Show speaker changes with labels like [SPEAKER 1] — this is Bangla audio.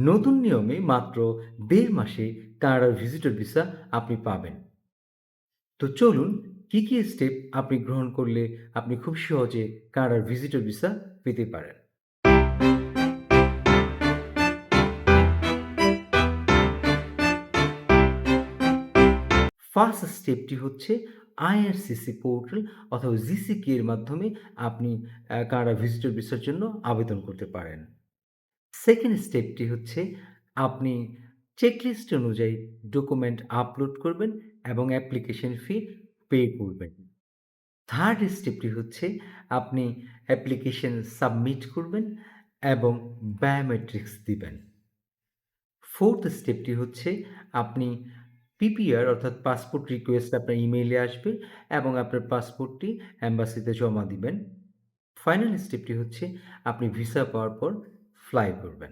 [SPEAKER 1] নতুন নিয়মে মাত্র ১.৫ মাসে কানাডার ভিজিটর ভিসা আপনি পাবেন। তো চলুন কি স্টেপ আপনি গ্রহণ করলে আপনি খুব সহজে কানাডার ভিজিটর ভিসা পেতে পারেন। ফার্স্ট স্টেপটি হচ্ছে আইআরসিসি পোর্টাল অথবা জিসিকে এর মাধ্যমে আপনি কানাডা ভিজিটর ভিসার জন্য আবেদন করতে পারেন। সেকেন্ড স্টেপটি হচ্ছে আপনি চেকলিস্ট অনুযায়ী ডকুমেন্ট আপলোড করবেন এবং অ্যাপ্লিকেশন ফি পে করবেন। থার্ড স্টেপটি হচ্ছে আপনি অ্যাপ্লিকেশন সাবমিট করবেন এবং বায়োমেট্রিক্স দিবেন। ফোর্থ স্টেপটি হচ্ছে আপনি পিপিআর অর্থাৎ পাসপোর্ট রিকোয়েস্ট আপনার ইমেইলে আসবে এবং আপনার পাসপোর্টটি এম্বাসিতে জমা দিবেন। ফাইনাল স্টেপটি হচ্ছে আপনি ভিসা পাওয়ার পর ফ্লাই করবেন।